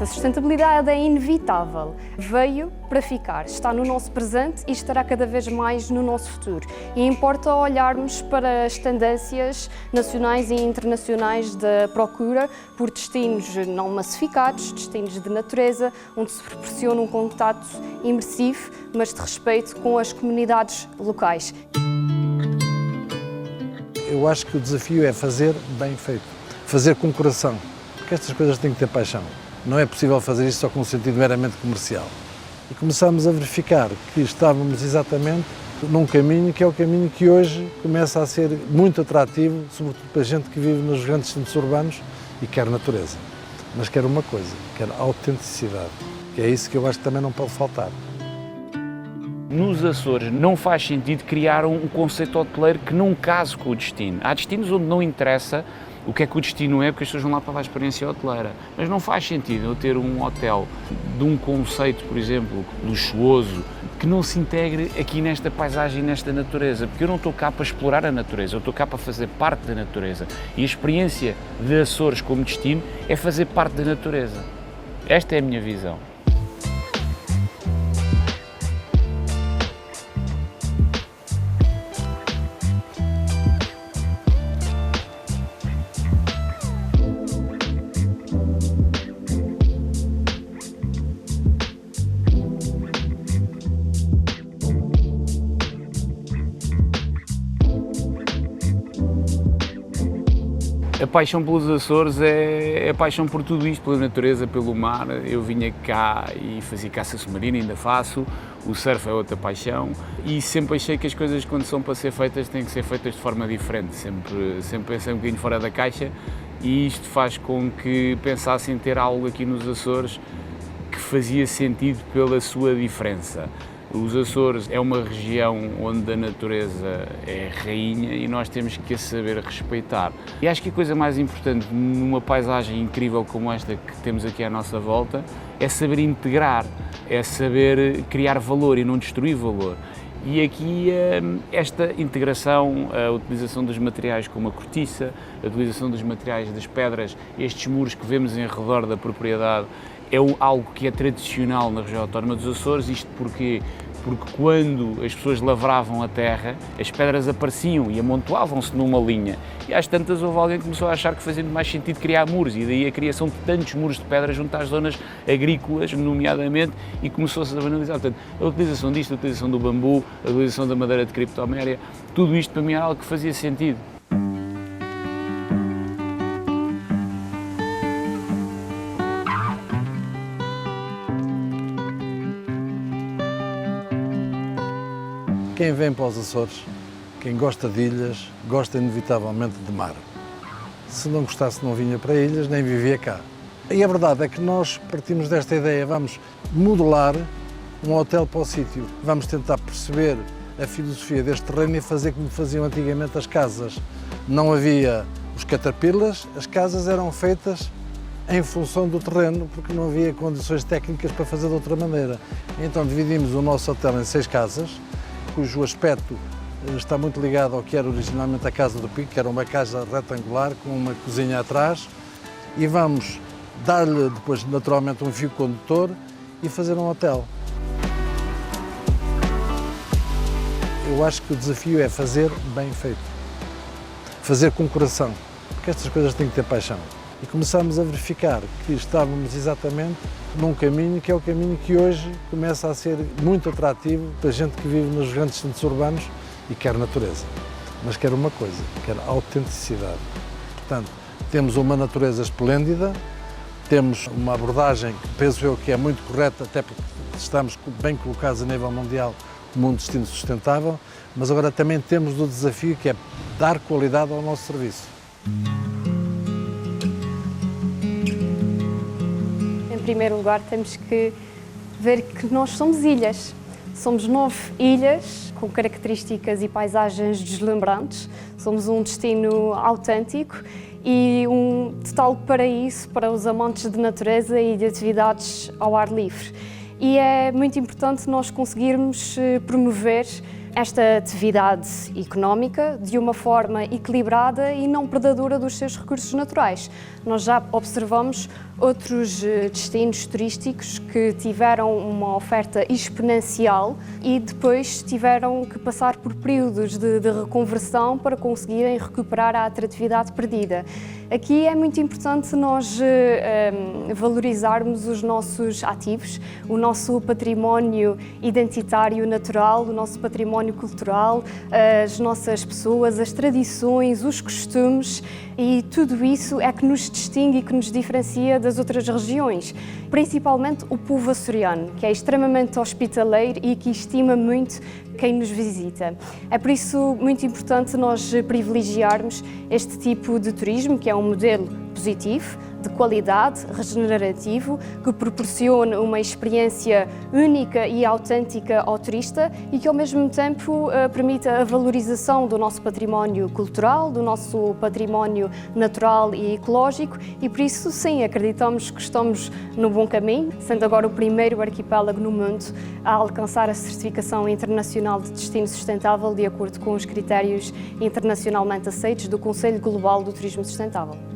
A sustentabilidade é inevitável, veio para ficar, está no nosso presente e estará cada vez mais no nosso futuro. E importa olharmos para as tendências nacionais e internacionais da procura por destinos não massificados, destinos de natureza, onde se proporciona um contacto imersivo, mas de respeito com as comunidades locais. Eu acho que o desafio é fazer bem feito, fazer com coração, porque estas coisas têm que ter paixão. Não é possível fazer isto só com um sentido meramente comercial. E começámos a verificar que estávamos exatamente num caminho que é o caminho que hoje começa a ser muito atrativo, sobretudo para a gente que vive nos grandes centros urbanos e quer natureza. Mas quer uma coisa, quer autenticidade, que é isso que eu acho que também não pode faltar. Nos Açores não faz sentido criar um conceito hoteleiro que não case com o destino. Há destinos onde não interessa o que é que o destino é, porque as pessoas vão lá para a experiência hoteleira. Mas não faz sentido eu ter um hotel de um conceito, por exemplo, luxuoso, que não se integre aqui nesta paisagem, nesta natureza, porque eu não estou cá para explorar a natureza, eu estou cá para fazer parte da natureza. E a experiência de Açores como destino é fazer parte da natureza. Esta é a minha visão. A paixão pelos Açores é a paixão por tudo isto, pela natureza, pelo mar. Eu vinha cá e fazia caça submarina, ainda faço, o surf é outra paixão e sempre achei que as coisas, quando são para ser feitas, têm que ser feitas de forma diferente, sempre pensei um bocadinho fora da caixa e isto faz com que pensasse em ter algo aqui nos Açores que fazia sentido pela sua diferença. Os Açores é uma região onde a natureza é rainha e nós temos que a saber respeitar. E acho que a coisa mais importante numa paisagem incrível como esta que temos aqui à nossa volta é saber integrar, é saber criar valor e não destruir valor. E aqui esta integração, a utilização dos materiais como a cortiça, a utilização dos materiais das pedras, estes muros que vemos em redor da propriedade, é algo que é tradicional na região autónoma dos Açores, isto porque quando as pessoas lavravam a terra, as pedras apareciam e amontoavam-se numa linha. E às tantas houve alguém que começou a achar que fazia mais sentido criar muros, e daí a criação de tantos muros de pedra junto às zonas agrícolas, nomeadamente, e começou-se a banalizar. Portanto, a utilização disto, a utilização do bambu, a utilização da madeira de criptoméria, tudo isto para mim era algo que fazia sentido. Quem vem para os Açores, quem gosta de ilhas, gosta inevitavelmente de mar. Se não gostasse, não vinha para ilhas, nem vivia cá. E a verdade é que nós partimos desta ideia, vamos modelar um hotel para o sítio. Vamos tentar perceber a filosofia deste terreno e fazer como faziam antigamente as casas. Não havia os caterpillars, as casas eram feitas em função do terreno, porque não havia condições técnicas para fazer de outra maneira. Então dividimos o nosso hotel em 6 casas, cujo aspecto está muito ligado ao que era originalmente a Casa do Pico, que era uma casa retangular com uma cozinha atrás, e vamos dar-lhe depois naturalmente um fio condutor e fazer um hotel. Eu acho que o desafio é fazer bem feito, fazer com coração, porque estas coisas têm que ter paixão. E começámos a verificar que estávamos exatamente num caminho que é o caminho que hoje começa a ser muito atrativo para a gente que vive nos grandes centros urbanos e quer natureza. Mas quer uma coisa, quer autenticidade. Portanto, temos uma natureza esplêndida, temos uma abordagem que penso eu que é muito correta, até porque estamos bem colocados a nível mundial como um destino sustentável, mas agora também temos o desafio que é dar qualidade ao nosso serviço. Em primeiro lugar, temos que ver que nós somos ilhas. Somos 9 ilhas com características e paisagens deslumbrantes. Somos um destino autêntico e um total paraíso para os amantes de natureza e de atividades ao ar livre. E é muito importante nós conseguirmos promover esta atividade económica de uma forma equilibrada e não predadora dos seus recursos naturais. Nós já observamos outros destinos turísticos que tiveram uma oferta exponencial e depois tiveram que passar por períodos de reconversão para conseguirem recuperar a atratividade perdida. Aqui é muito importante nós valorizarmos os nossos ativos, o nosso património identitário natural, o nosso património cultural, as nossas pessoas, as tradições, os costumes, e tudo isso é que nos distingue e que nos diferencia das outras regiões, principalmente o povo açoriano, que é extremamente hospitaleiro e que estima muito quem nos visita. É por isso muito importante nós privilegiarmos este tipo de turismo, que é um modelo positivo, de qualidade, regenerativo, que proporciona uma experiência única e autêntica ao turista e que ao mesmo tempo permite a valorização do nosso património cultural, do nosso património natural e ecológico, e por isso sim, acreditamos que estamos no bom caminho, sendo agora o primeiro arquipélago no mundo a alcançar a certificação internacional de destino sustentável de acordo com os critérios internacionalmente aceitos do Conselho Global do Turismo Sustentável.